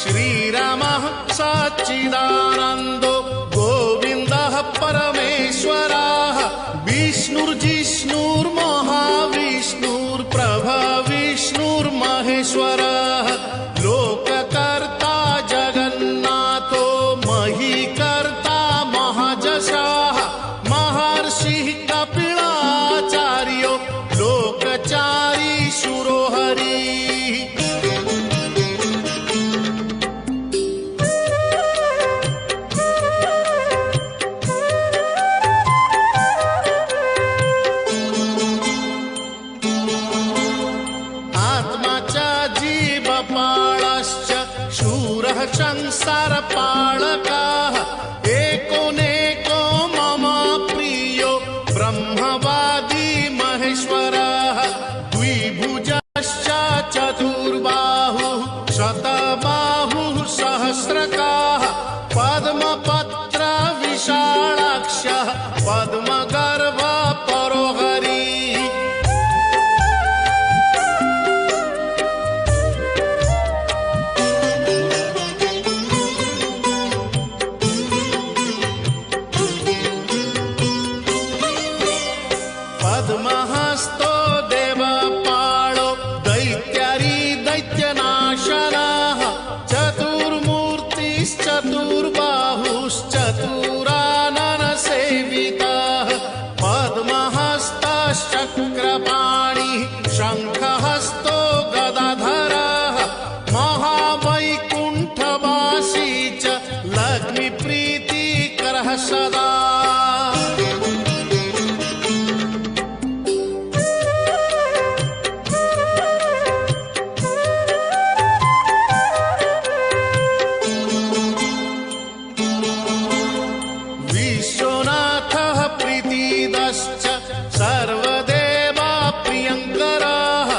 श्रीरामः सच्चिदानन्दो गोविन्दः परमेश्वरः विष्णुर्जिष्णुर्महाविष्णुर्प्रभविष्णुर्महेश्वरः लोककर्ता जगन्नाथो महीकर्ता महाजशाः महर्षिः कपिलाचार्यो लोकचारी शुरोहरिः। शूरः संसारपालकः एकोनेको मम प्रियो ब्रह्मवादी महेश्वरः द्विभुजश्च चतुर्बाहुः शतबाहुः सहस्रकाः पद्मपत्र विशालाक्षः पद्मगर्भ परो हरिः। पद्महस्तो देवपालो दैत्यारी दैत्यनाशनः चतुर्मूर्तिश्चतुर्बाहुश्चतुरानन सेवितः पद्महस्तश्चक्रपाणिः शङ्खहस्तो गदाधरः महावैकुण्ठवासी च लक्ष्मीप्रीतिकरः सदा। विश्वनाथः प्रीतिदश्च सर्वदेवा प्रियङ्करः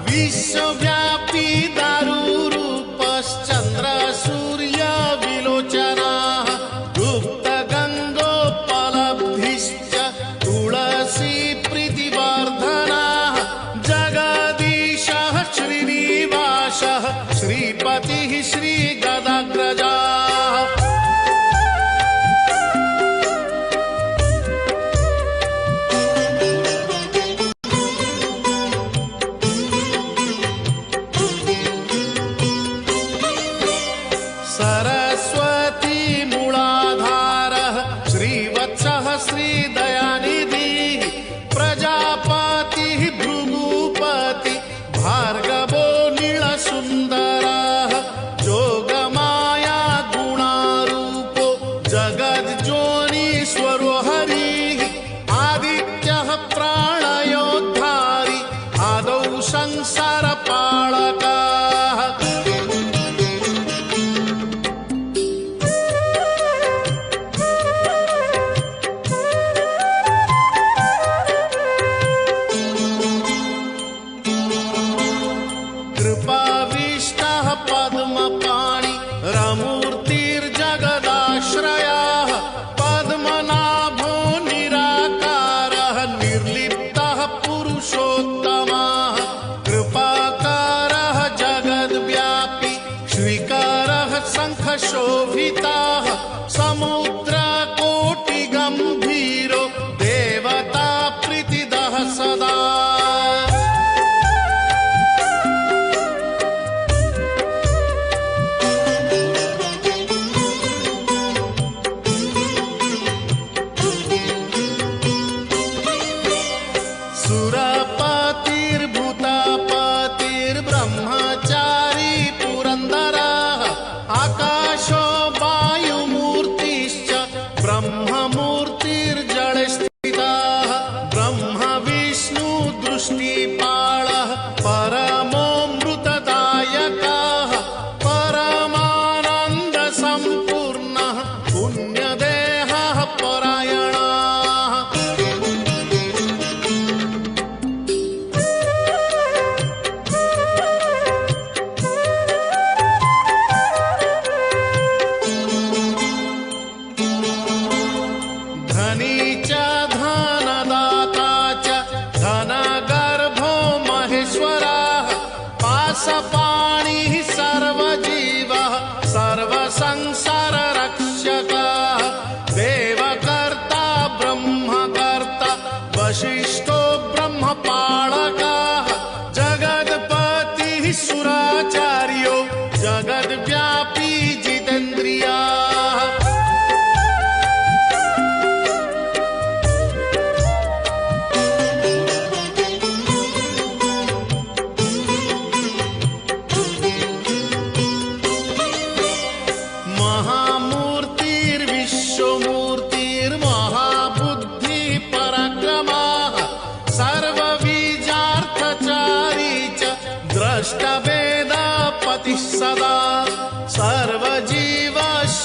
विश्वव्यापी दारुरूपश्चन्द्र सूर्य विलोचनः गुप्तगङ्गोपलब्धिश्च तुलसी प्रीतिवर्धनः जगदीशः श्रीनिवासः श्रीपतिः श्रीगदाग्रजः। सरस्वती मूलाधारः श्रीवत्सः श्रीदयानिधिः प्रजापतिः भृगुपति भार्गवो नीलसुन्दरः जोगमाया गुणारूपो जगज्जोनीश्वरो हरिः आदित्यः प्राणयोद्धारी आदौ संसारपालकः। कृपाविष्टः पद्मपाणि रमूर्तिर्जगदाश्रयः पद्मनाभो निराकारः निर्लिप्तः पुरुषोत्तमः कृपाकारः जगद्व्यापी श्रीकरः शङ्खशोभितः समुद्रकोटिगम्भीरो देवता प्रीतिदः सदा। सुरपतिर्भूतपतिर्ब्रह्मचारी पुरन्दरः आकाशो वायुमूर्तिश्च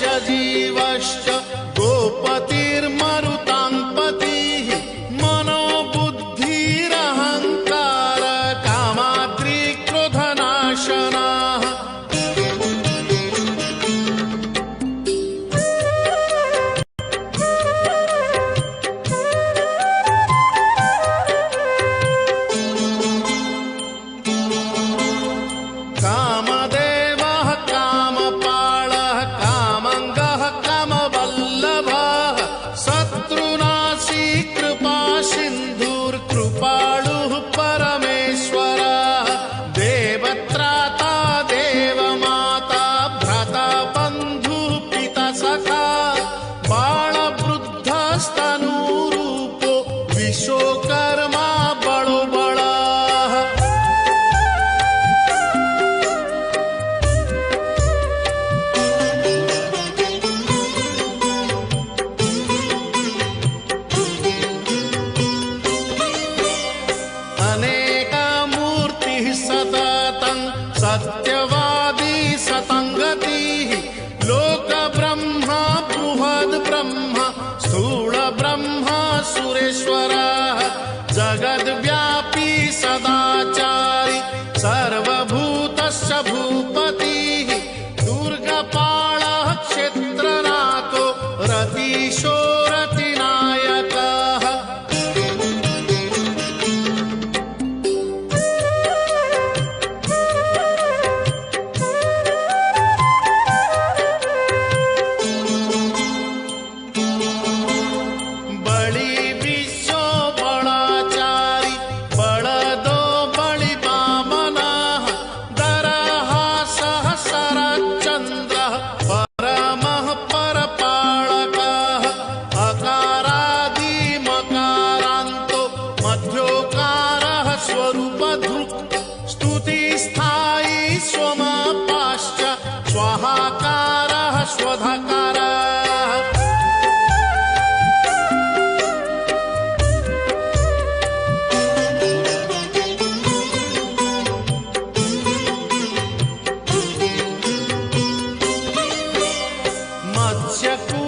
मत्स्य जीवश्च गोपतिर्मरुताङ्पतिः मनोबुद्धिरहङ्कार कामाद्रिक्रोधनाशनाः कामदेवः कामपालः कामङ्गः कामवल्लभः शत्रुनाशी कृपासिन्धुर्कृपालुः परमेश्वरः देवत्राता देवमाता भ्राता बन्धुः पिता सखा बाणवृद्धस्तनूरूपो विश्वकर्मा बडो बडः अनेकमूर्तिः सततं सत्यवादी सतङ्गतिः लोकब्रह्मा बृहद्ब्रह्मा स्थूलब्रह्मा सुरेश्वरः जगद्व्यापी सदाचारी सर्वभूतस्य भूपतिः दुर्गपालः क्षेत्रनाथो रतीशो रतिनायकः बलि विश्व बलाचारी बलदो बलि वामनः दरहासः शरच्चन्द्रः परमः परपालकः अकारादिमकारान्तो मध्योकारः स्वरूपधृक् स्तुतिस्थायी स्वमापाश्च स्वाहाकारः स्वधाकारः मत्स्यकूटस्थो